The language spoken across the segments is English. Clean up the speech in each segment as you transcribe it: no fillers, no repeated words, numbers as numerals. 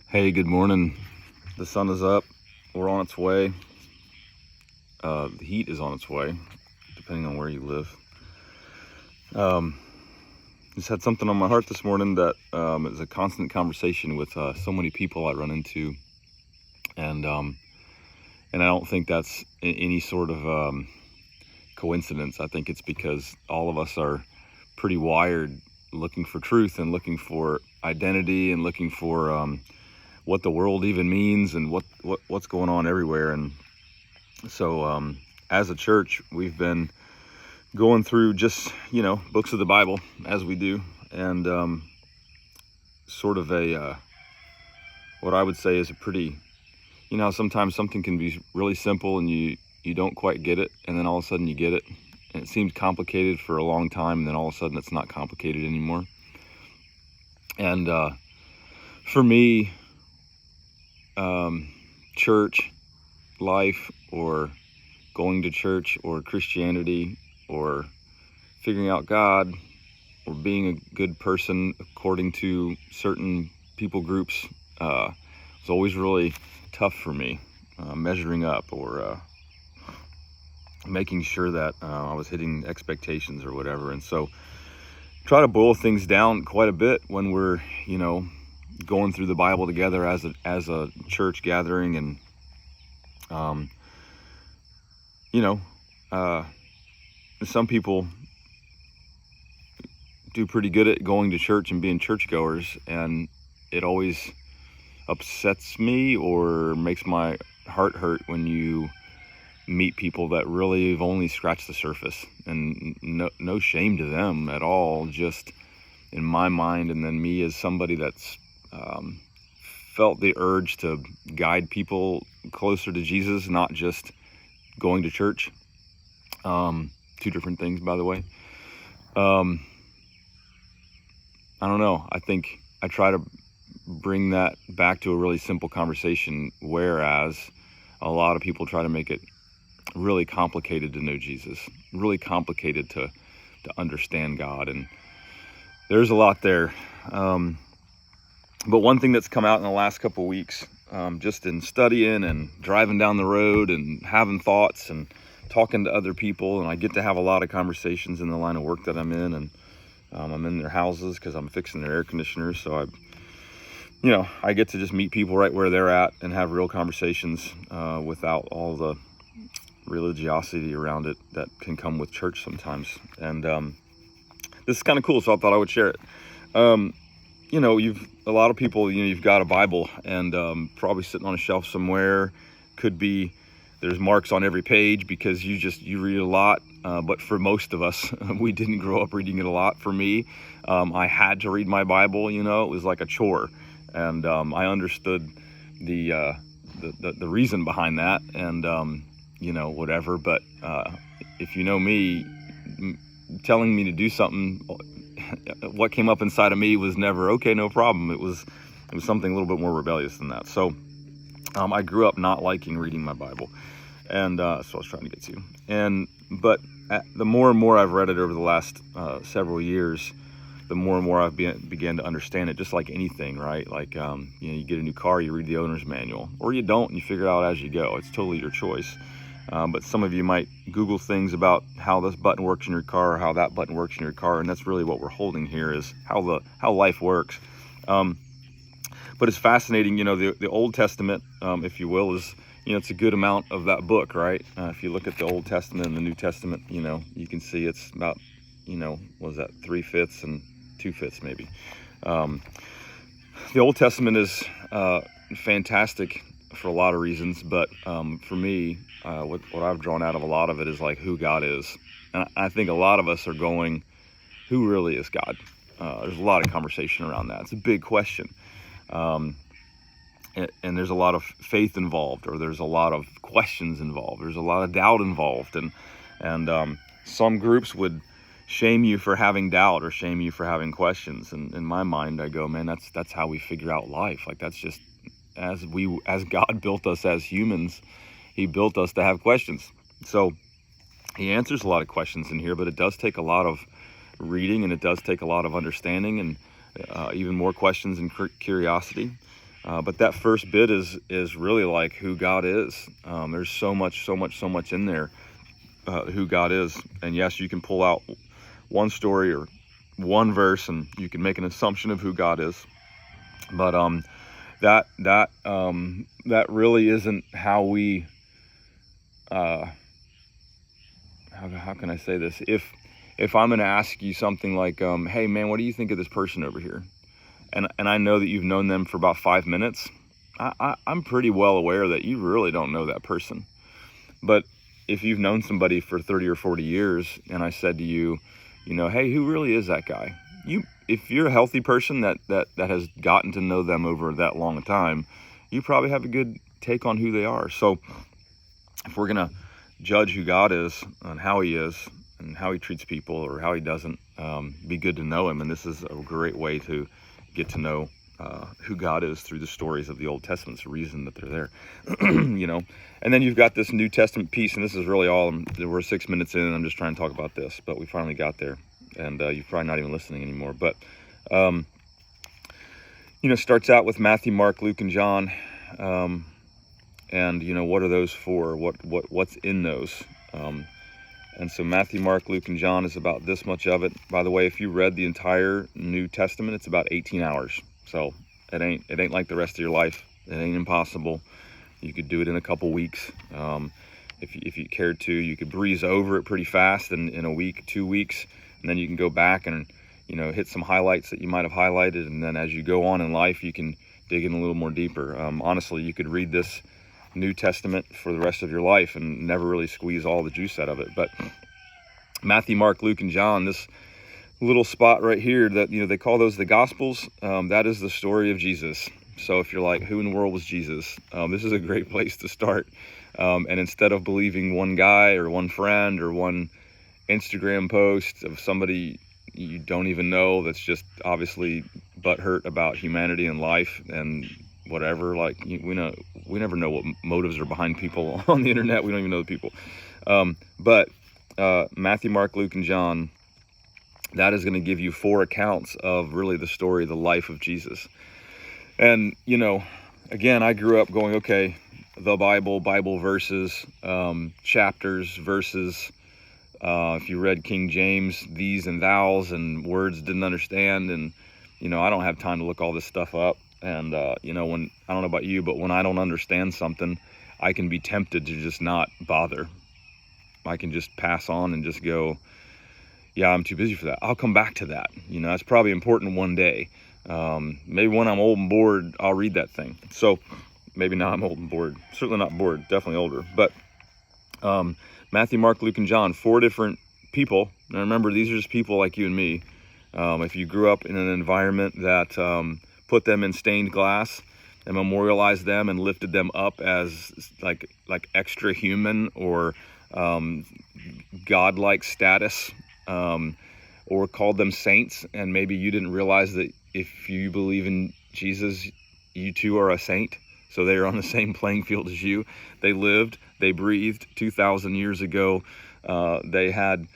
Hey, good morning. The sun is up. We're on its way. The heat is on its way, depending on where you live. Um, just had something on my heart this morning that is a constant conversation with so many people I run into, and I don't think that's any sort of coincidence. I think it's because all of us are pretty wired, looking for truth and looking for identity and looking for what the world even means and what's going on everywhere. And so as a church, we've been going through just, books of the Bible as we do, and sort of what I would say is a pretty, sometimes something can be really simple and you don't quite get it, and then all of a sudden you get it, and it seems complicated for a long time, and then all of a sudden it's not complicated anymore. And for me, church life, or going to church, or Christianity, or figuring out God, or being a good person according to certain people groups, was always really tough for me, measuring up, or making sure that I was hitting expectations or whatever. And so try to boil things down quite a bit when we're, going through the Bible together as a church gathering. And some people do pretty good at going to church and being churchgoers, and it always upsets me or makes my heart hurt when you meet people that really have only scratched the surface, and no shame to them at all, just in my mind, and then me as somebody that's felt the urge to guide people closer to Jesus, not just going to church. Two different things, by the way. I don't know. I think I try to bring that back to a really simple conversation, whereas a lot of people try to make it really complicated to know Jesus, really complicated to understand God. And there's a lot there. But one thing that's come out in the last couple of weeks, just in studying and driving down the road and having thoughts and talking to other people, and I get to have a lot of conversations in the line of work that I'm in, and I'm in their houses because I'm fixing their air conditioners. So I get to just meet people right where they're at and have real conversations without all the religiosity around it that can come with church sometimes. And this is kind of cool, so I thought I would share it. A lot of people, you've got a Bible, and probably sitting on a shelf somewhere. Could be there's marks on every page because you read a lot. But for most of us, we didn't grow up reading it a lot. For me, I had to read my Bible. It was like a chore, and I understood the reason behind that, and whatever. But if you know me, telling me to do something, what came up inside of me was never okay, no problem. It was something a little bit more rebellious than that. So I grew up not liking reading my Bible, and that's what I was trying to get to. But the more and more I've read it over the last several years, the more and more I've began to understand it. Just like anything, right? Like you get a new car, you read the owner's manual, or you don't, and you figure it out as you go. It's totally your choice. But some of you might Google things about how this button works in your car, or how that button works in your car, and that's really what we're holding here, is how life works. But it's fascinating, the Old Testament, if you will, is, it's a good amount of that book, right? If you look at the Old Testament and the New Testament, you can see it's about, what is that, 3/5 and 2/5 maybe. The Old Testament is fantastic for a lot of reasons, but for me, what I've drawn out of a lot of it is like who God is. And I think a lot of us are going, who really is God? There's a lot of conversation around that. It's a big question. And there's a lot of faith involved, or there's a lot of questions involved. There's a lot of doubt involved. And some groups would shame you for having doubt, or shame you for having questions. And in my mind, I go, man, that's how we figure out life. Like, that's just, as God built us as humans, he built us to have questions. So he answers a lot of questions in here, but it does take a lot of reading, and it does take a lot of understanding, and even more questions and curiosity. But that first bit is really like who God is. There's so much in there, who God is. And yes, you can pull out one story or one verse and you can make an assumption of who God is. But that really isn't how we, how can I say this? If I'm going to ask you something like, hey man, what do you think of this person over here? And I know that you've known them for about 5 minutes. I'm pretty well aware that you really don't know that person. But if you've known somebody for 30 or 40 years, and I said to you, hey, who really is that guy? If you're a healthy person that has gotten to know them over that long a time, you probably have a good take on who they are. So if we're going to judge who God is and how he is and how he treats people or how he doesn't, be good to know him. And this is a great way to get to know who God is through the stories of the Old Testament. It's the reason that they're there, And then you've got this New Testament piece, and this is really all. We're 6 minutes in, and I'm just trying to talk about this, but we finally got there, and you're probably not even listening anymore. But starts out with Matthew, Mark, Luke, and John, and what are those for? What's in those? And so Matthew, Mark, Luke, and John is about this much of it. By the way, if you read the entire New Testament, it's about 18 hours. So it ain't like the rest of your life. It ain't impossible. You could do it in a couple weeks. If you cared to, you could breeze over it pretty fast in a week, 2 weeks, and then you can go back and hit some highlights that you might have highlighted, and then as you go on in life, you can dig in a little more deeper. Honestly, you could read this New Testament for the rest of your life and never really squeeze all the juice out of it. But Matthew, Mark, Luke, and John, this little spot right here that they call those the Gospels, that is the story of Jesus. So if you're like, who in the world was Jesus, this is a great place to start. And instead of believing one guy or one friend or one Instagram post of somebody you don't even know that's just obviously butthurt about humanity and life and whatever, like we never know what motives are behind people on the internet. We don't even know the people. But Matthew, Mark, Luke, and John, that is going to give you 4 accounts of really the story, the life of Jesus. And again, I grew up going, okay, the Bible verses, chapters, verses. If you read King James, these and thous and words didn't understand, and I don't have time to look all this stuff up. And when I don't know about you, but when I don't understand something, I can be tempted to just not bother. I can just pass on and just go, yeah, I'm too busy for that. I'll come back to that. That's probably important one day. Maybe when I'm old and bored, I'll read that thing. So maybe now I'm old and bored. Certainly not bored, definitely older. But Matthew, Mark, Luke, and John, 4 different people. Now remember, these are just people like you and me. If you grew up in an environment that put them in stained glass and memorialized them and lifted them up as like extra human or godlike status, or called them saints, and maybe you didn't realize that if you believe in Jesus, you too are a saint. So they are on the same playing field as you. They lived, they breathed 2,000 years ago. They had,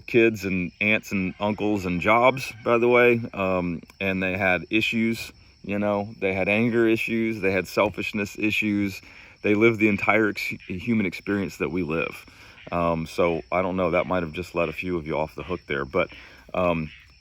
kids and aunts and uncles and jobs, by the way. And they had issues, they had anger issues. They had selfishness issues. They lived the entire human experience that we live. So I don't know, that might have just let a few of you off the hook there. But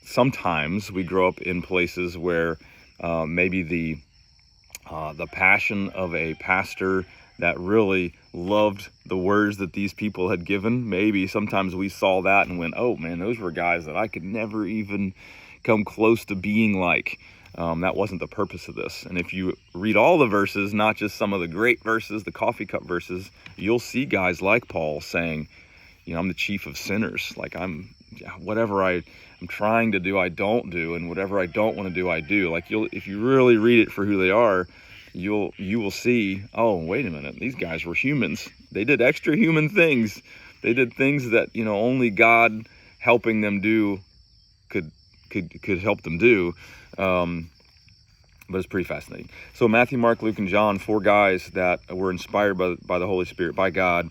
sometimes we grow up in places where maybe the passion of a pastor that really loved the words that these people had given, maybe sometimes we saw that and went, oh man, those were guys that I could never even come close to being like. That wasn't the purpose of this. And if you read all the verses, not just some of the great verses, the coffee cup verses, you'll see guys like Paul saying, I'm the chief of sinners. Like whatever I'm trying to do, I don't do, and whatever I don't want to do, I do. Like if you really read it for who they are, you will see, oh, wait a minute, these guys were humans. They did extra human things. They did things that, only God helping them do could help them do. But it's pretty fascinating. So Matthew, Mark, Luke, and John, 4 guys that were inspired by the Holy Spirit, by God,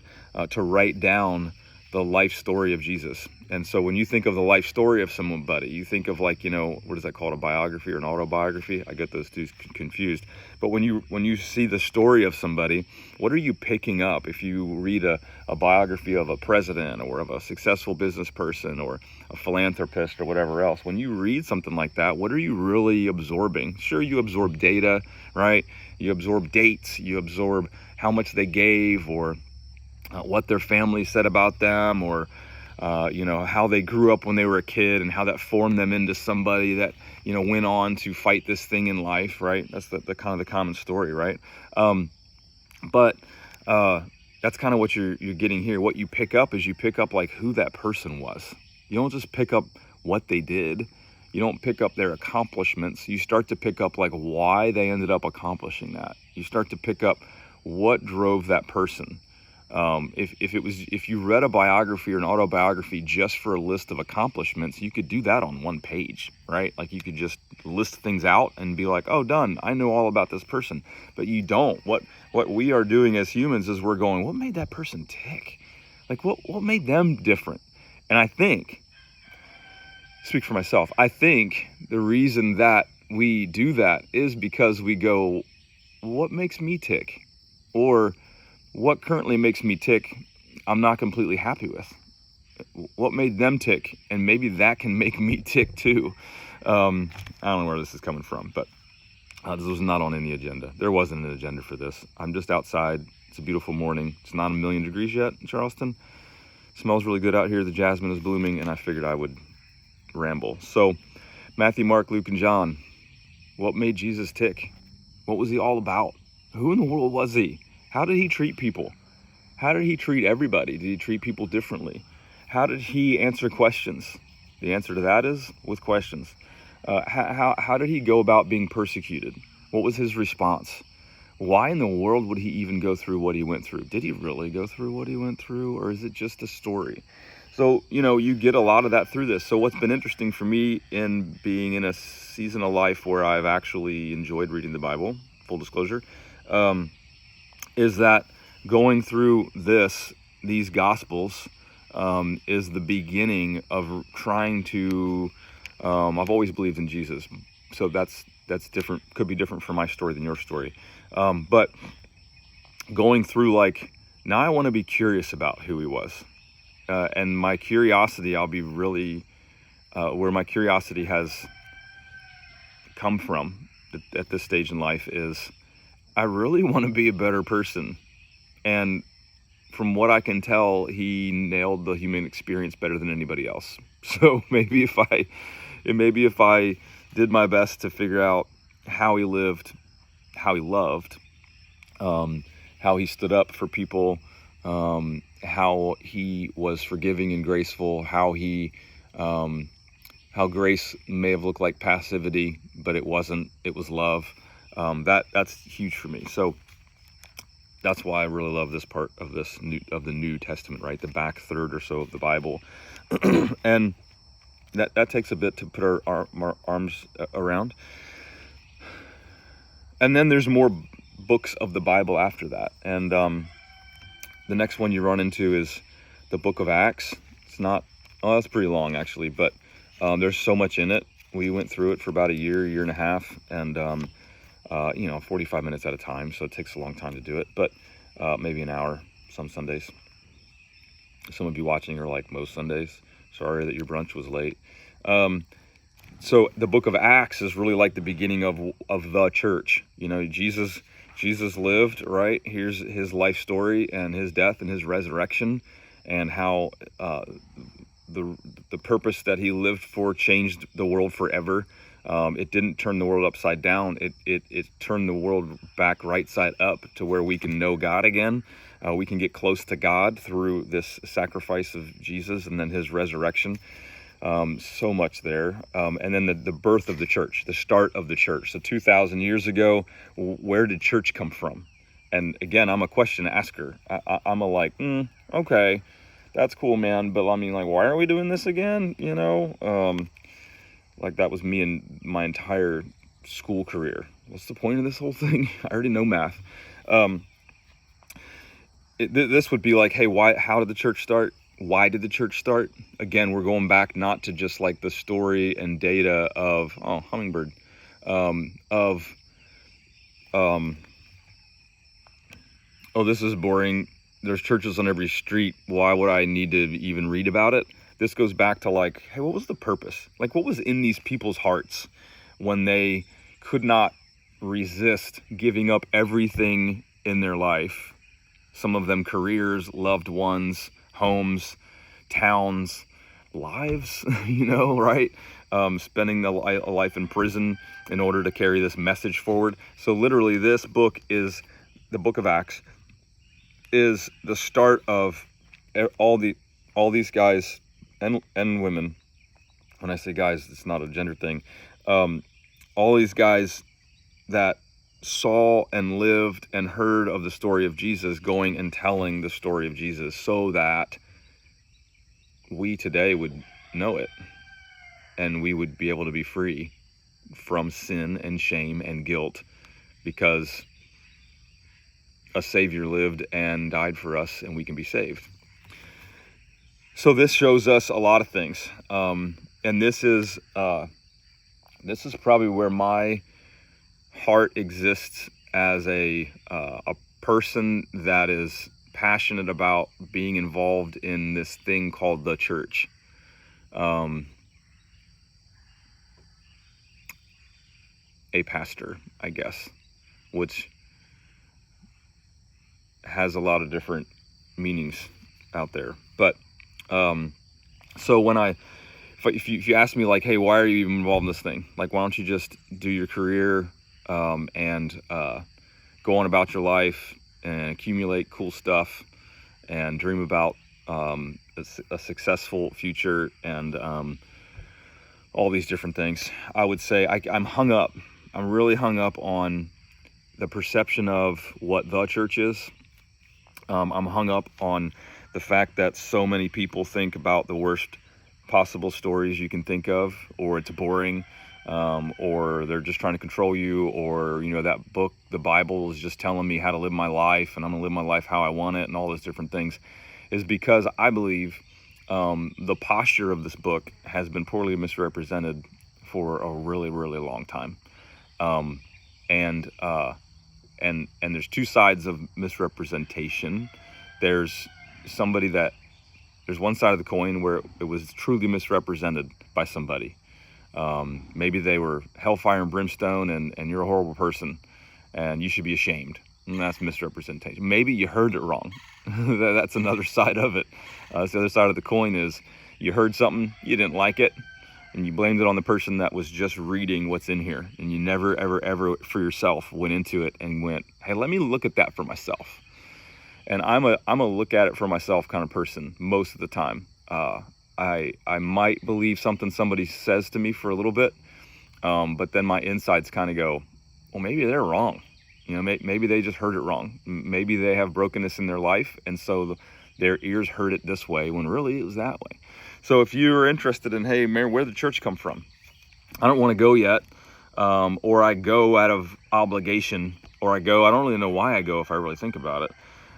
to write down the life story of Jesus. And so when you think of the life story of somebody, you think of like, what is that called, a biography or an autobiography? I get those two confused. But when you see the story of somebody, what are you picking up? If you read a biography of a president or of a successful business person or a philanthropist or whatever else, when you read something like that, what are you really absorbing? Sure, you absorb data, right? You absorb dates, you absorb how much they gave, or what their family said about them, or how they grew up when they were a kid and how that formed them into somebody that, went on to fight this thing in life, right? That's the kind of the common story, right? But that's kind of what you're getting here. What you pick up is you pick up like who that person was. You don't just pick up what they did. You don't pick up their accomplishments. You start to pick up like why they ended up accomplishing that. You start to pick up what drove that person. If you read a biography or an autobiography just for a list of accomplishments, you could do that on one page, right? Like you could just list things out and be like, oh, done. I know all about this person. But you don't. What we are doing as humans is we're going, what made that person tick? Like what made them different? And I think, speak for myself, I think the reason that we do that is because we go, what makes me tick? Or what currently makes me tick, I'm not completely happy with. What made them tick? And maybe that can make me tick too. I don't know where this is coming from, but this was not on any agenda. There wasn't an agenda for this. I'm just outside. It's a beautiful morning. It's not 1,000,000 degrees yet in Charleston. It smells really good out here. The jasmine is blooming, and I figured I would ramble. So Matthew, Mark, Luke, and John, what made Jesus tick? What was he all about? Who in the world was he? How did he treat people? How did he treat everybody? Did he treat people differently? How did he answer questions? The answer to that is with questions. How did he go about being persecuted? What was his response? Why in the world would he even go through what he went through? Did he really go through what he went through, or is it just a story? So, you get a lot of that through this. So what's been interesting for me in being in a season of life where I've actually enjoyed reading the Bible, full disclosure, is that going through these Gospels is the beginning of trying to, I've always believed in Jesus. So that's different, could be different for my story than your story. But going through now I want to be curious about who he was. And my curiosity, I'll be really, where my curiosity has come from at this stage in life is, I really want to be a better person. And from what I can tell, he nailed the human experience better than anybody else. So maybe if I did my best to figure out how he lived, how he loved, how he stood up for people, how he was forgiving and graceful, how grace may have looked like passivity, but it wasn't. It was love. That's huge for me. So that's why I really love this part of the New Testament, right? The back third or so of the Bible, and that takes a bit to put our arms around. And then there's more books of the Bible after that, and the next one you run into is the book of Acts. It's not, that's pretty long actually, but there's so much in it. We went through it for about a year and a half, and 45 minutes at a time, so it takes a long time to do it, but maybe an hour some Sundays. Some of you watching are like, most Sundays. Sorry that your brunch was late. So the book of Acts is really like the beginning of the church. Jesus lived, right? Here's his life story and his death and his resurrection, and how the purpose that he lived for changed the world forever. It didn't turn the world upside down. It turned the world back right side up to where we can know God again. We can get close to God through this sacrifice of Jesus and then his resurrection. So much there. And then the birth of the church, the start of the church. So 2,000 years ago, where did church come from? And again, I'm a question asker. I'm okay, that's cool, man. But why are we doing this again? That was me in my entire school career. What's the point of this whole thing? I already know math. This would be like, hey, how did the church start? why did the church start? Again, we're going back not to just like the story and data of, oh, hummingbird, of, oh, this is boring. There's churches on every street. Why would I need to even read about it? This goes back to like, hey, what was the purpose? Like, what was in these people's hearts when they could not resist giving up everything in their life? Some of them careers, loved ones, homes, towns, lives, right? Spending a life in prison in order to carry this message forward. So literally this book is, the book of Acts, is the start of all these guys and women. When I say guys, it's not a gender thing. All these guys that saw and lived and heard of the story of Jesus going and telling the story of Jesus so that we today would know it and we would be able to be free from sin and shame and guilt because a Savior lived and died for us and we can be saved. So this shows us a lot of things. And this is probably where my heart exists as a person that is passionate about being involved in this thing called the church. A pastor, I guess, which has a lot of different meanings out there. But so when if you ask me like, hey, why are you even involved in this thing? Like, why don't you just do your career and go on about your life and accumulate cool stuff and dream about a successful future and all these different things. I would say I'm hung up. I'm really hung up on the perception of what the church is. I'm hung up on the fact that so many people think about the worst possible stories you can think of, or it's boring, or they're just trying to control you, or that book, the Bible, is just telling me how to live my life and I'm gonna live my life how I want it and all those different things, is because I believe the posture of this book has been poorly misrepresented for a really, really long time. And there's two sides of misrepresentation. There's one side of the coin where it was truly misrepresented by somebody. Maybe they were hellfire and brimstone and you're a horrible person and you should be ashamed. And that's misrepresentation. Maybe you heard it wrong. That's another side of it. The other side of the coin is you heard something, you didn't like it, and you blamed it on the person that was just reading what's in here. And you never, ever, ever for yourself went into it and went, hey, let me look at that for myself. And I'm a look at it for myself kind of person most of the time. I might believe something somebody says to me for a little bit, but then my insides kind of go, well, maybe they're wrong. Maybe they just heard it wrong. Maybe they have brokenness in their life, and so their ears heard it this way when really it was that way. So if you're interested in, hey, Mary, where did the church come from? I don't want to go yet, or I go out of obligation, or I don't really know why I go if I really think about it.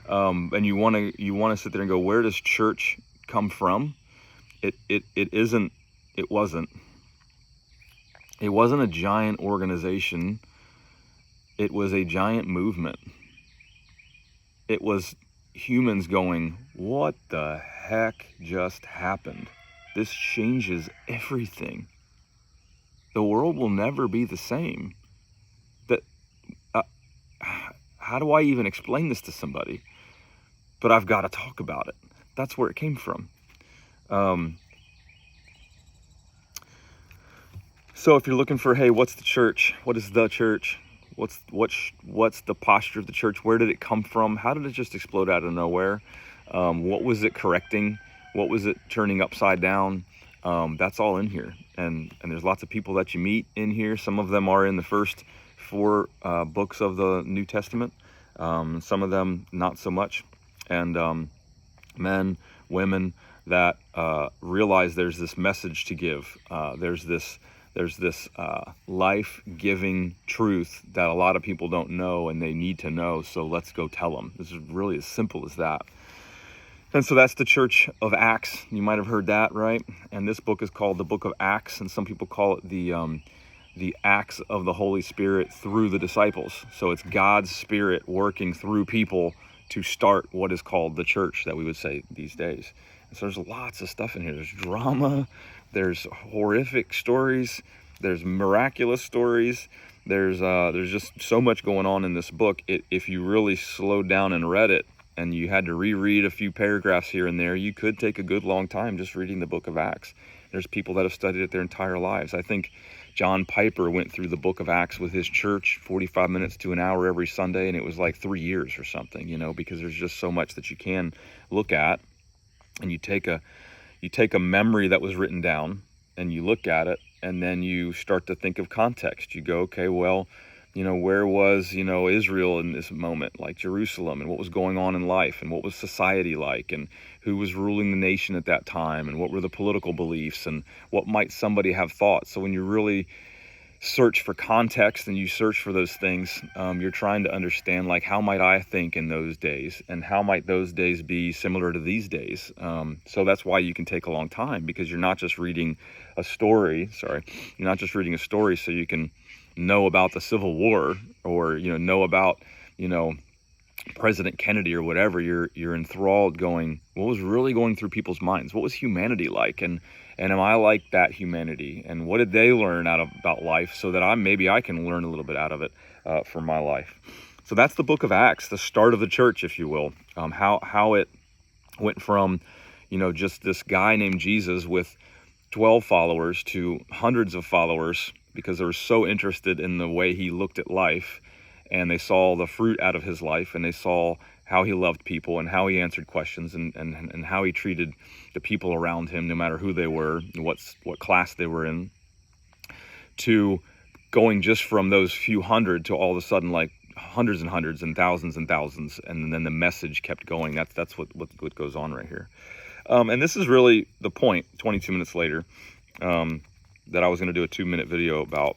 And you want to sit there and go, where does church come from? It wasn't a giant organization. It was a giant movement. It was humans going, what the heck just happened? This changes everything. The world will never be the same. How do I even explain this to somebody? But I've got to talk about it. That's where it came from. So if you're looking for, hey, what's the church? What is the church? What's the posture of the church? Where did it come from? How did it just explode out of nowhere? What was it correcting? What was it turning upside down? That's all in here. And there's lots of people that you meet in here. Some of them are in the first 4 books of the New Testament. Some of them not so much. And men, women that realize there's this message to give. There's this life-giving truth that a lot of people don't know and they need to know, so let's go tell them. This is really as simple as that. And so that's the church of Acts. You might have heard that, right? And this book is called the Book of Acts, and some people call it the acts of the Holy Spirit through the disciples. So it's God's Spirit working through people to start what is called the church, that we would say these days. And so there's lots of stuff in here. There's drama, there's horrific stories, there's miraculous stories. There's just so much going on in this book. If you really slowed down and read it, and you had to reread a few paragraphs here and there, you could take a good long time just reading the book of Acts. There's people that have studied it their entire lives. I think John Piper went through the book of Acts with his church 45 minutes to an hour every Sunday, and it was like 3 years or something, because there's just so much that you can look at. And you take a memory that was written down and you look at it, and then you start to think of context. You go, okay, well, where was, Israel in this moment, like Jerusalem, and what was going on in life, and what was society like, and who was ruling the nation at that time, and what were the political beliefs, and what might somebody have thought. So when you really search for context and you search for those things, you're trying to understand, like, how might I think in those days, and how might those days be similar to these days. So that's why you can take a long time, because you're not just reading a story. You're not just reading a story so you can know about the Civil War, or know about President Kennedy or whatever. You're enthralled, going, what was really going through people's minds? What was humanity like? And am I like that humanity? And what did they learn about life, so that maybe I can learn a little bit out of it for my life. So that's the book of Acts, the start of the church, if you will. How it went from just this guy named Jesus with 12 followers to hundreds of followers, because they were so interested in the way he looked at life, and they saw the fruit out of his life, and they saw how he loved people, and how he answered questions, and how he treated the people around him, no matter who they were, what class they were in, to going just from those few hundred to all of a sudden like hundreds and hundreds and thousands, and then the message kept going. That's what goes on right here. And this is really the point, 22 minutes later, that I was going to do a 2-minute video about,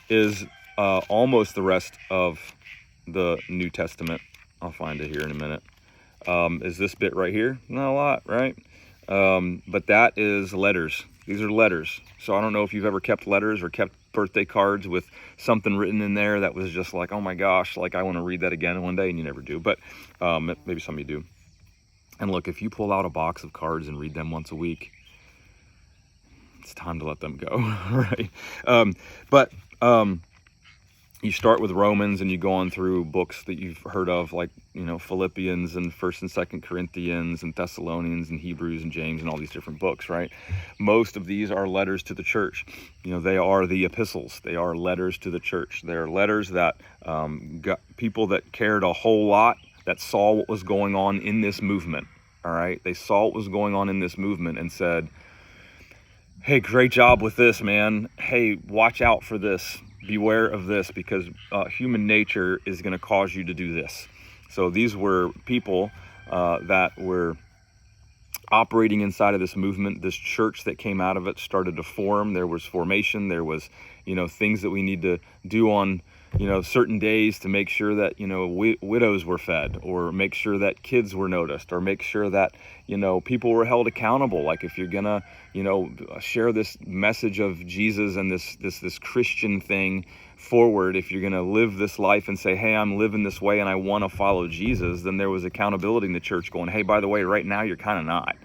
is almost the rest of the New Testament. I'll find it here in a minute. Is this bit right here? Not a lot, right? But that is letters. These are letters. So I don't know if you've ever kept letters or kept birthday cards with something written in there that was just like, oh my gosh, like I want to read that again one day, and you never do. But maybe some of you do. And look, if you pull out a box of cards and read them once a week, it's time to let them go, right? But you start with Romans, and you go on through books that you've heard of, like Philippians and 1st and 2nd Corinthians and Thessalonians and Hebrews and James and all these different books, right? Most of these are letters to the church. They are the epistles. They are letters to the church. They are letters that got people that cared a whole lot, that saw what was going on in this movement. All right, they saw what was going on in this movement and said, hey, great job with this, man. Hey, watch out for this. Beware of this, because human nature is going to cause you to do this. So these were people that were operating inside of this movement. This church that came out of it started to form. There was formation. There was, things that we need to do on, certain days to make sure that, widows were fed, or make sure that kids were noticed, or make sure that, people were held accountable. Like if you're gonna, share this message of Jesus and this Christian thing forward, if you're gonna live this life and say, hey, I'm living this way and I want to follow Jesus, then there was accountability in the church going, hey, by the way, right now you're kind of not.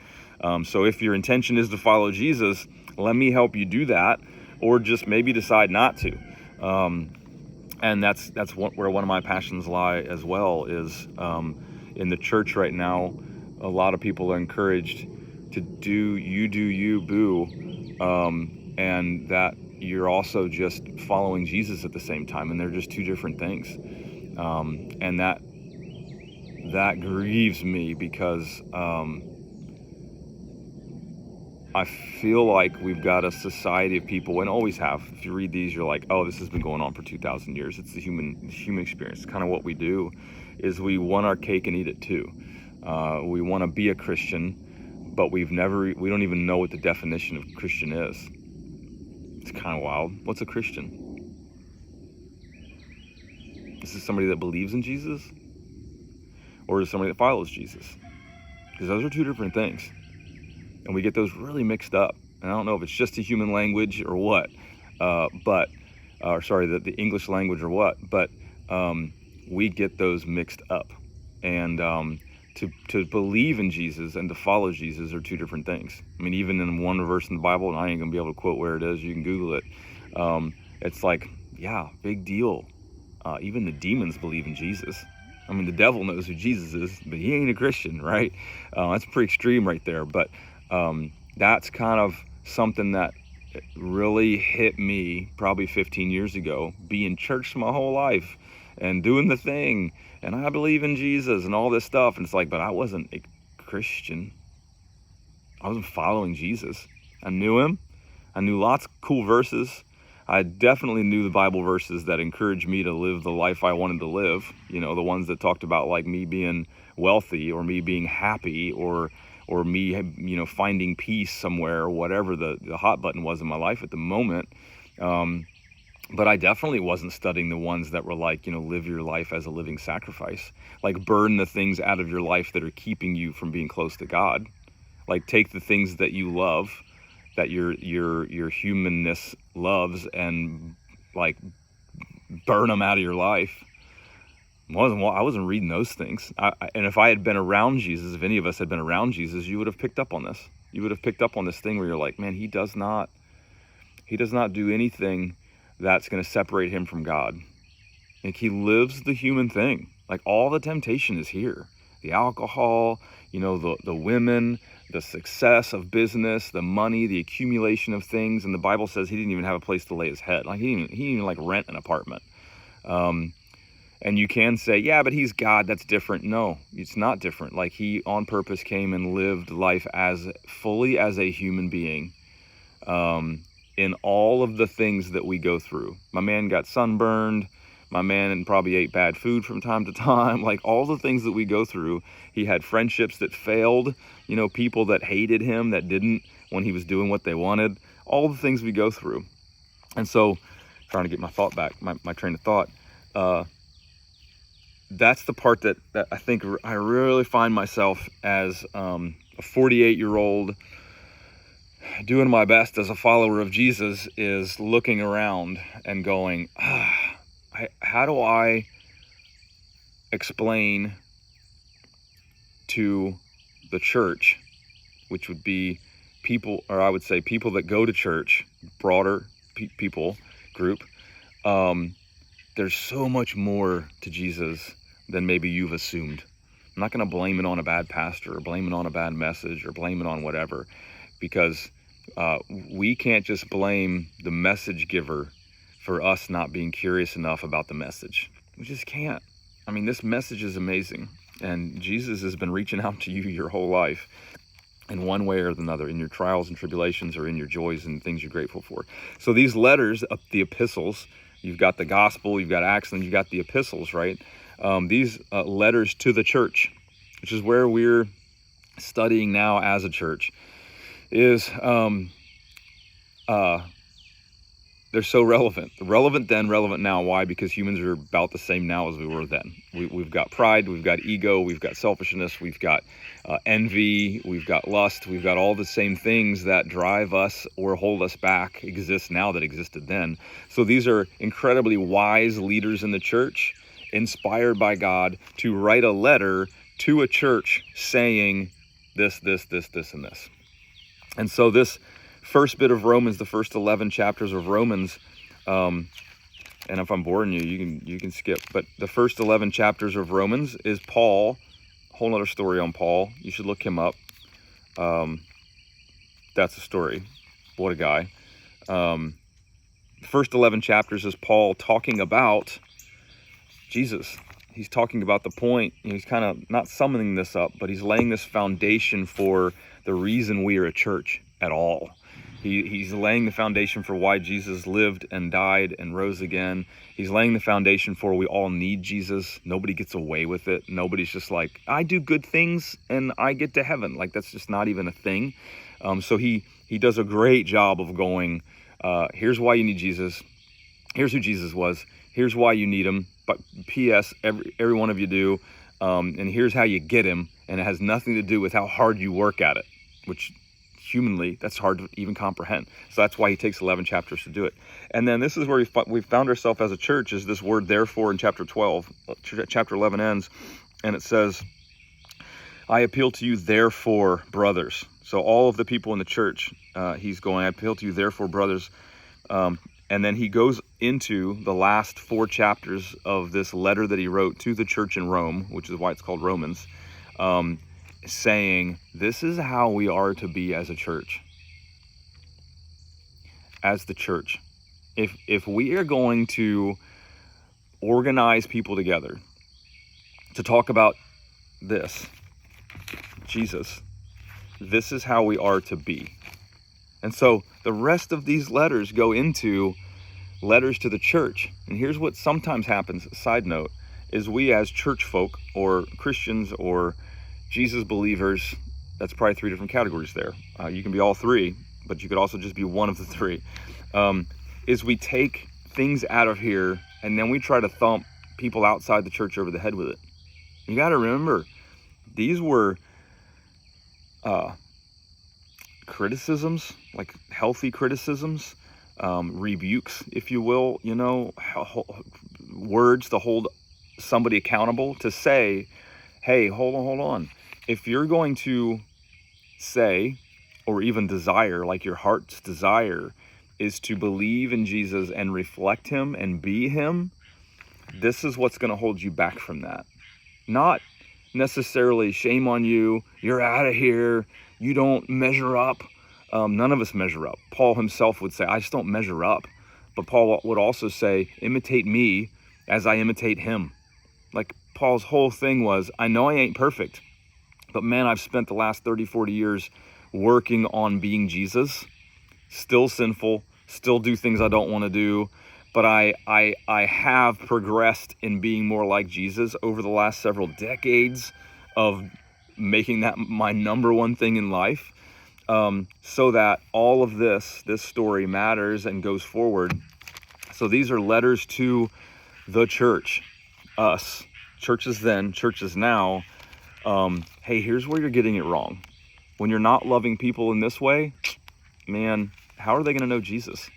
So if your intention is to follow Jesus, let me help you do that, or just maybe decide not to. And that's where one of my passions lie as well, is in the church right now. A lot of people are encouraged to do you, boo, and that you're also just following Jesus at the same time, and they're just two different things. And that grieves me, because I feel like we've got a society of people, and always have. If you read these, you're like, oh, this has been going on for 2,000 years. It's the human experience. It's kind of what we do, is we want our cake and eat it too. We want to be a Christian, but we don't even know what the definition of Christian is. It's kind of wild. What's a Christian? Is this somebody that believes in Jesus? or is it somebody that follows Jesus? Because those are two different things. And we get those really mixed up. And I don't know if it's just a human language or what, the English language or what, but we get those mixed up. And to believe in Jesus and to follow Jesus are two different things. I mean, even in one verse in the Bible, and I ain't gonna be able to quote where it is, you can Google it. It's like, yeah, big deal. Even the demons believe in Jesus. I mean, the devil knows who Jesus is, but he ain't a Christian, right? That's pretty extreme right there. But that's kind of something that really hit me probably 15 years ago, being church my whole life and doing the thing. And I believe in Jesus and all this stuff. And it's like, but I wasn't a Christian. I wasn't following Jesus. I knew him. I knew lots of cool verses. I definitely knew the Bible verses that encouraged me to live the life I wanted to live. You know, the ones that talked about like me being wealthy or me being happy or me, you know, finding peace somewhere or whatever the hot button was in my life at the moment. But I definitely wasn't studying the ones that were like, you know, live your life as a living sacrifice. Like burn the things out of your life that are keeping you from being close to God. Like take the things that you love, that your humanness loves, and like burn them out of your life. I wasn't reading those things. And if I had been around Jesus, if any of us had been around Jesus, you would have picked up on this. You would have picked up on this thing where you're like, man, he does not do anything that's going to separate him from God. Like he lives the human thing. Like all the temptation is here. The alcohol, you know, the women, the success of business, the money, the accumulation of things. And the Bible says he didn't even have a place to lay his head. Like he didn't even like rent an apartment. And you can say, yeah, but he's God, that's different. No, it's not different. Like he on purpose came and lived life as fully as a human being, in all of the things that we go through. My man got sunburned. My man probably ate bad food from time to time. Like all the things that we go through. He had friendships that failed, you know, people that hated him, that didn't when he was doing what they wanted. All the things we go through. And so, trying to get my thought back, my train of thought, that's the part that I think I really find myself as a 48-year-old doing my best as a follower of Jesus, is looking around and going, how do I explain to the church, which would be people, or I would say people that go to church, broader people group, there's so much more to Jesus than maybe you've assumed. I'm not going to blame it on a bad pastor or blame it on a bad message or blame it on whatever, because we can't just blame the message giver for us not being curious enough about the message. We just can't. I mean, this message is amazing, and Jesus has been reaching out to you your whole life in one way or another, in your trials and tribulations or in your joys and things you're grateful for. So these letters, the epistles, you've got the gospel, you've got Acts, and you've got the epistles, right? These letters to the church, which is where we're studying now as a church, is they're so relevant. Relevant then, relevant now. Why? Because humans are about the same now as we were then. We've got pride, we've got ego, we've got selfishness, we've got envy, we've got lust, we've got all the same things that drive us or hold us back exist now that existed then. So these are incredibly wise leaders in the church, inspired by God to write a letter to a church saying this, and this. And so this first bit of Romans, the first 11 chapters of Romans, and if I'm boring you can skip, but the first 11 chapters of Romans is Paul. Whole other story on Paul. You should look him up. That's a story. What a guy. The first 11 chapters is Paul talking about Jesus. He's talking about the point. He's kind of not summoning this up, but he's laying this foundation for the reason we are a church at all. He's laying the foundation for why Jesus lived and died and rose again. He's laying the foundation for we all need Jesus. Nobody gets away with it. Nobody's just like, I do good things and I get to heaven. Like that's just not even a thing. So he does a great job of going, here's why you need Jesus. Here's who Jesus was. Here's why you need him. But P.S. every one of you do. and here's how you get him, and it has nothing to do with how hard you work at it, which humanly, that's hard to even comprehend. So that's why he takes 11 chapters to do it. And then this is where we found ourselves as a church, is this word therefore in chapter 12. Chapter 11 ends, and it says, I appeal to you therefore, brothers. So all of the people in the church, he's going, I appeal to you therefore, brothers. And then he goes into the last 4 chapters of this letter that he wrote to the church in Rome, which is why it's called Romans, saying, this is how we are to be as a church. As the church. If we are going to organize people together to talk about this, Jesus, this is how we are to be. And so the rest of these letters go into letters to the church. And here's what sometimes happens, side note, is we as church folk or Christians or Jesus believers, that's probably 3 different categories there. You can be all 3, but you could also just be one of the 3. Is we take things out of here and then we try to thump people outside the church over the head with it. You got to remember, these were criticisms, like healthy criticisms, rebukes, if you will, words to hold somebody accountable, to say, hey, hold on. If you're going to say, or even desire, like your heart's desire is to believe in Jesus and reflect him and be him, this is what's going to hold you back from that. Not necessarily shame on you, you're out of here, you don't measure up. None of us measure up. Paul himself would say, I just don't measure up. But Paul would also say, imitate me as I imitate him. Like Paul's whole thing was, I know I ain't perfect, but man, I've spent the last 30, 40 years working on being Jesus, still sinful, still do things I don't want to do. But I have progressed in being more like Jesus over the last several decades of making that my number one thing in life, so that all of this story matters and goes forward. So these are letters to the church, us, churches then, churches now. Hey, here's where you're getting it wrong. When you're not loving people in this way, man, how are they going to know Jesus?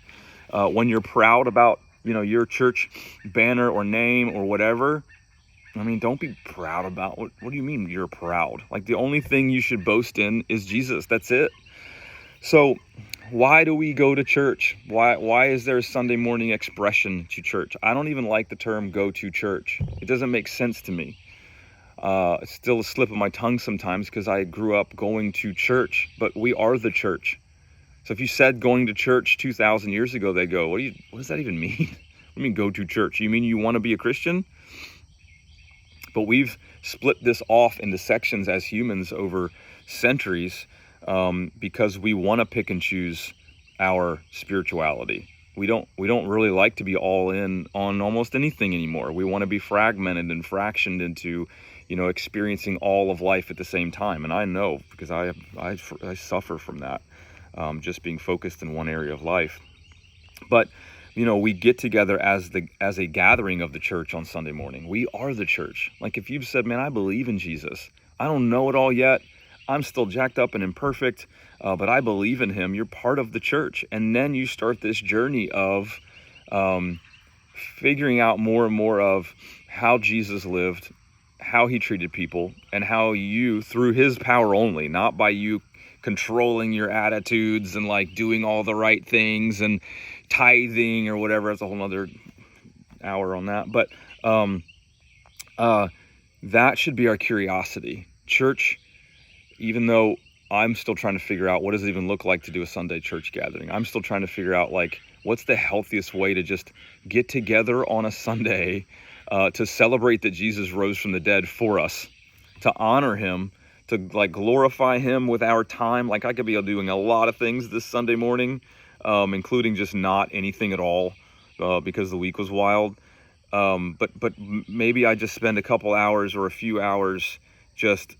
When you're proud about, your church banner or name or whatever, I mean, don't be proud about, what do you mean you're proud? Like the only thing you should boast in is Jesus. That's it. So why do we go to church? Why is there a Sunday morning expression to church? I don't even like the term go to church. It doesn't make sense to me. It's still a slip of my tongue sometimes because I grew up going to church, but we are the church. So if you said going to church 2,000 years ago, they go, what does that even mean? What do you mean go to church? You mean you want to be a Christian? But we've split this off into sections as humans over centuries because we want to pick and choose our spirituality. We don't really like to be all in on almost anything anymore. We want to be fragmented and fractioned into, experiencing all of life at the same time. And I know because I suffer from that, just being focused in one area of life. But we get together as a gathering of the church on Sunday morning. We are the church. Like if you've said, man, I believe in Jesus. I don't know it all yet. I'm still jacked up and imperfect, but I believe in him. You're part of the church. And then you start this journey of figuring out more and more of how Jesus lived, how he treated people, and how you, through his power only, not by you controlling your attitudes and like doing all the right things and tithing or whatever. That's a whole nother hour on that. But that should be our curiosity. Church, even though I'm still trying to figure out what does it even look like to do a Sunday church gathering. I'm still trying to figure out like what's the healthiest way to just get together on a Sunday to celebrate that Jesus rose from the dead for us, to honor him, to like glorify him with our time. Like I could be doing a lot of things this Sunday morning, including just not anything at all because the week was wild. But maybe I just spend a couple hours or a few hours just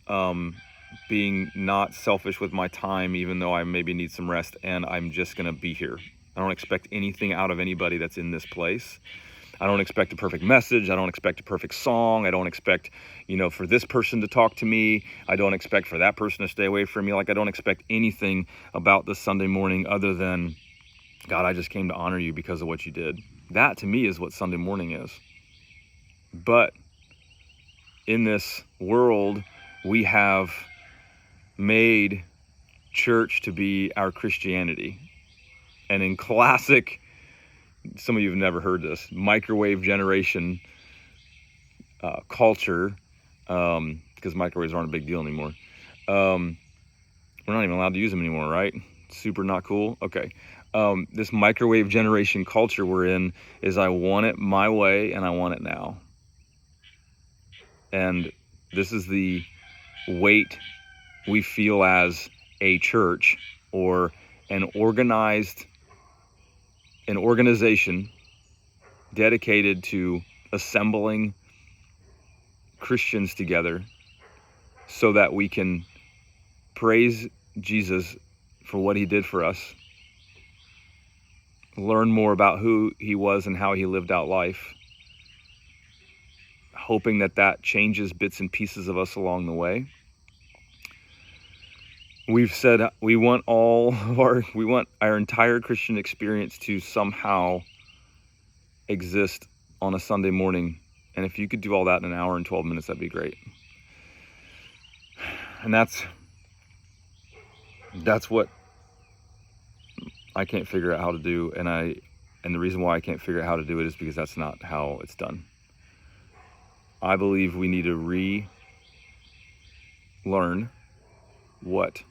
being not selfish with my time, even though I maybe need some rest, and I'm just going to be here. I don't expect anything out of anybody that's in this place. I don't expect a perfect message. I don't expect a perfect song. I don't expect, for this person to talk to me. I don't expect for that person to stay away from me. Like, I don't expect anything about this Sunday morning other than, God, I just came to honor you because of what you did. That to me is what Sunday morning is. But in this world, we have made church to be our Christianity. And in classic, some of you have never heard this, microwave generation culture, because microwaves aren't a big deal anymore. We're not even allowed to use them anymore, right? Super not cool. Okay. This microwave generation culture we're in is I want it my way and I want it now. And this is the weight we feel as a church or an organization dedicated to assembling Christians together so that we can praise Jesus for what he did for us, learn more about who he was and how he lived out life, hoping that changes bits and pieces of us along the way. We've said we want our entire Christian experience to somehow exist on a Sunday morning. And if you could do all that in an hour and 12 minutes, that'd be great. And that's what I can't figure out how to do. And the reason why I can't figure out how to do it is because that's not how it's done. I believe we need to relearn what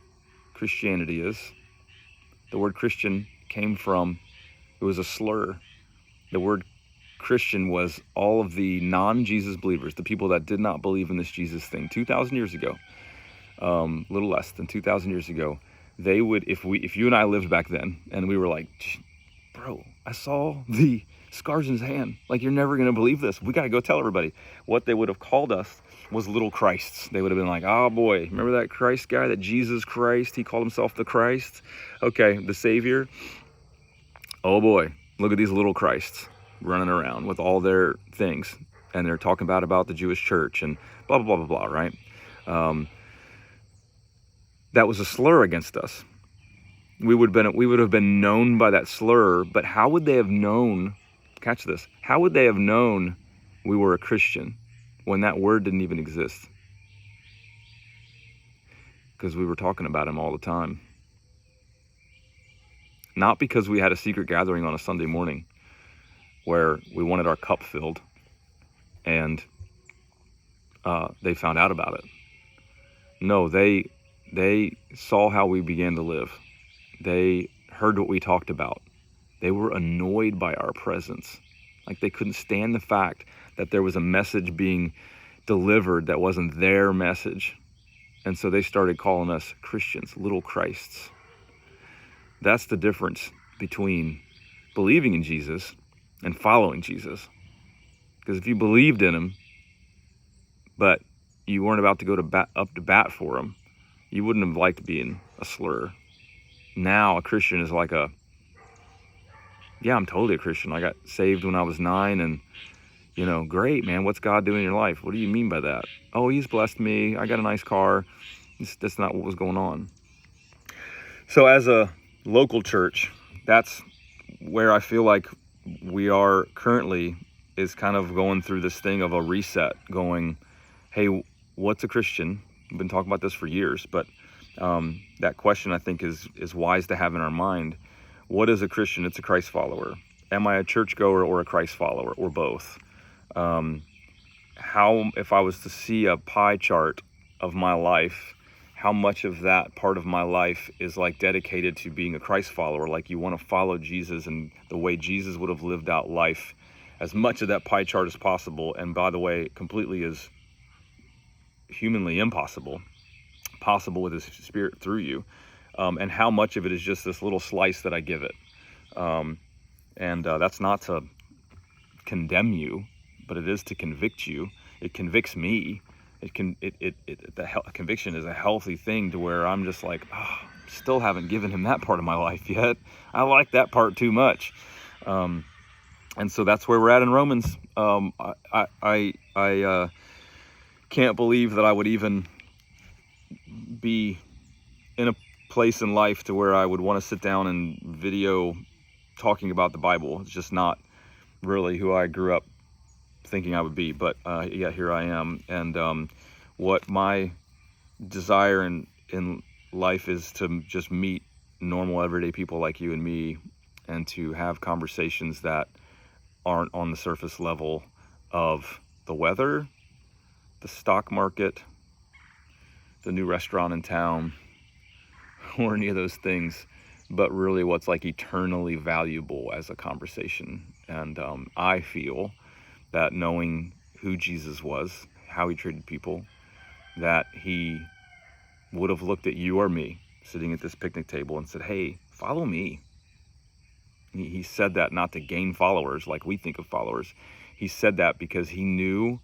Christianity is. The word Christian came from, it was a slur. The word Christian was all of the non-Jesus believers, the people that did not believe in this Jesus thing 2,000 years ago, little less than 2,000 years ago. They would, if you and I lived back then and we were like, bro, I saw the scars in his hand. Like, you're never going to believe this. We got to go tell everybody. What they would have called us was little Christs. They would have been like, oh boy, remember that Christ guy, that Jesus Christ? He called himself the Christ. Okay, the Savior. Oh boy, look at these little Christs running around with all their things. And they're talking about the Jewish church and blah, blah, blah, blah, blah, right? That was a slur against us. We would have been known by that slur, but how would they have known, catch this, how would they have known we were a Christian when that word didn't even exist? Because we were talking about him all the time. Not because we had a secret gathering on a Sunday morning where we wanted our cup filled and they found out about it. No, they saw how we began to live. They heard what we talked about. They were annoyed by our presence. Like, they couldn't stand the fact that there was a message being delivered that wasn't their message. And so they started calling us Christians, little Christs. That's the difference between believing in Jesus and following Jesus. Because if you believed in him, but you weren't about to go up to bat for him, you wouldn't have liked being a slur. Now a Christian is like I'm totally a Christian. I got saved when I was 9 and, great, man. What's God doing in your life? What do you mean by that? Oh, he's blessed me. I got a nice car. That's not what was going on. So as a local church, that's where I feel like we are currently, is kind of going through this thing of a reset, going, hey, what's a Christian? We've been talking about this for years, but that question I think is wise to have in our mind. What is a Christian? It's a Christ follower. Am I a churchgoer or a Christ follower, or both? How, if I was to see a pie chart of my life, how much of that part of my life is like dedicated to being a Christ follower? Like, you want to follow Jesus and the way Jesus would have lived out life, as much of that pie chart as possible. And by the way, completely is humanly impossible, possible with his Spirit through you. And how much of it is just this little slice that I give it. That's not to condemn you, but it is to convict you. It convicts me. Conviction is a healthy thing, to where I'm just like, still haven't given him that part of my life yet. I like that part too much. And so that's where we're at in Romans. I can't believe that I would even be in a place in life to where I would want to sit down and video talking about the Bible. It's just not really who I grew up thinking I would be, but yeah, here I am. And what my desire in life is to just meet normal everyday people like you and me, and to have conversations that aren't on the surface level of the weather, the stock market, the new restaurant in town, or any of those things, but really what's like eternally valuable as a conversation. And I feel that knowing who Jesus was, how he treated people, that he would have looked at you or me sitting at this picnic table and said, hey, follow me. He said that not to gain followers like we think of followers. He said that because he knew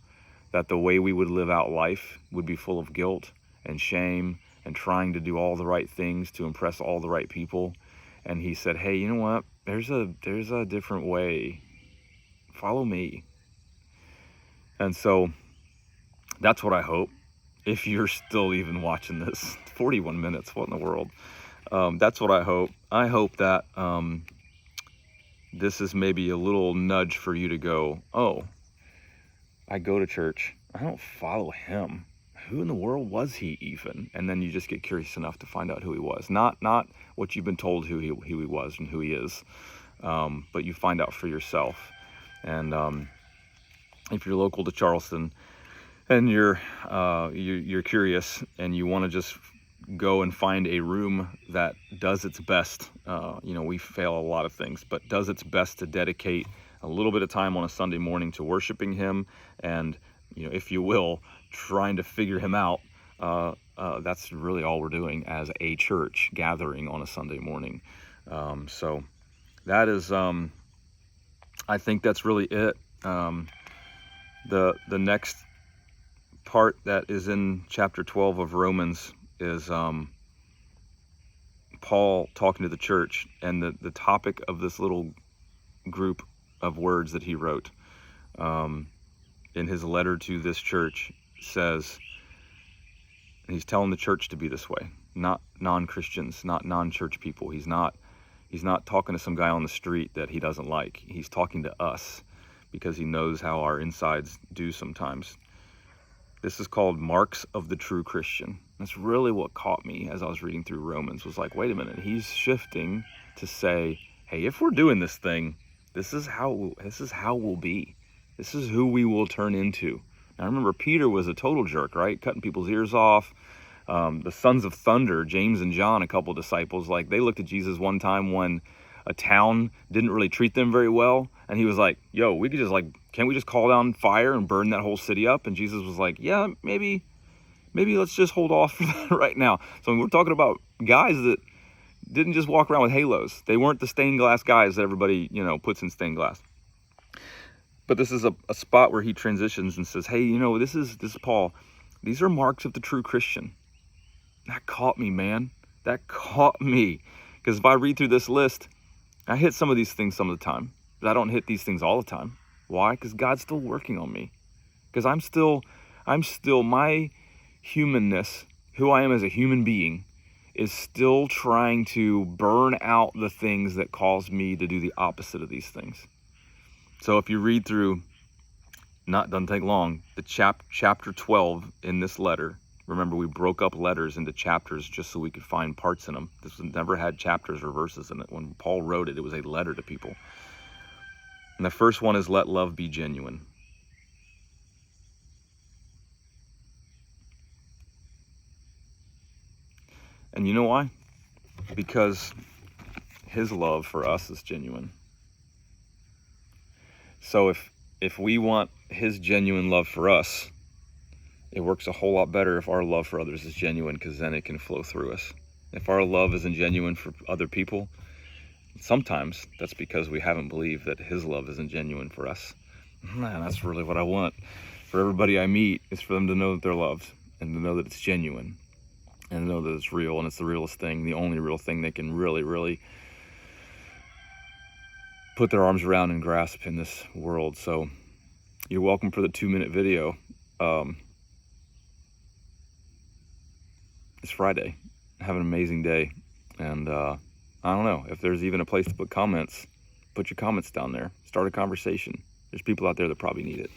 that the way we would live out life would be full of guilt and shame and trying to do all the right things to impress all the right people. And he said, hey, you know what? There's a different way. Follow me. And so that's what I hope. If you're still even watching this, 41 minutes, what in the world? That's what I hope. I hope that this is maybe a little nudge for you to go, oh, I go to church. I don't follow him. Who in the world was he even? And then you just get curious enough to find out who he was. Not what you've been told who he was and who he is, but you find out for yourself. And if you're local to Charleston and you're curious and you want to just go and find a room that does its best, we fail a lot of things, but does its best to dedicate a little bit of time on a Sunday morning to worshiping him and, if you will, trying to figure him out. That's really all we're doing as a church gathering on a Sunday morning. So that is, I think that's really it. The next part that is in chapter 12 of Romans is Paul talking to the church, and the topic of this little group of words that he wrote in his letter to this church says, and he's telling the church to be this way, not non-Christians, not non-church people. He's not talking to some guy on the street that he doesn't like. He's talking to us because he knows how our insides do sometimes. This is called Marks of the True Christian. That's really what caught me as I was reading through Romans, was like, wait a minute, he's shifting to say, hey, if we're doing this thing, this is how we'll be. This is who we will turn into. Now remember, Peter was a total jerk, right? Cutting people's ears off. The sons of thunder, James and John, a couple of disciples, like they looked at Jesus one time when a town didn't really treat them very well, and he was like, yo, we could just can't we just call down fire and burn that whole city up? And Jesus was like, yeah, maybe let's just hold off for that right now. So we're talking about guys that didn't just walk around with halos. They weren't the stained glass guys that everybody, puts in stained glass. But this is a spot where he transitions and says, hey, this is Paul. These are marks of the true Christian. That caught me, man. That caught me. Because if I read through this list, I hit some of these things some of the time, but I don't hit these things all the time. Why? Because God's still working on me. Because I'm still my humanness, who I am as a human being, is still trying to burn out the things that cause me to do the opposite of these things. So if you read through, doesn't take long, the chapter 12 in this letter. Remember, we broke up letters into chapters just so we could find parts in them. This never had chapters or verses in it. When Paul wrote it, it was a letter to people. And the first one is, let love be genuine. And you know why? Because his love for us is genuine. So if we want his genuine love for us, it works a whole lot better if our love for others is genuine, because then it can flow through us. If our love isn't genuine for other people, sometimes that's because we haven't believed that his love isn't genuine for us. Man, that's really what I want for everybody I meet, is for them to know that they're loved and to know that it's genuine and to know that it's real, and it's the realest thing, the only real thing they can really, really put their arms around and grasp in this world. So you're welcome for the 2-minute video. It's Friday. Have an amazing day. And I don't know, if there's even a place to put comments, put your comments down there. Start a conversation. There's people out there that probably need it.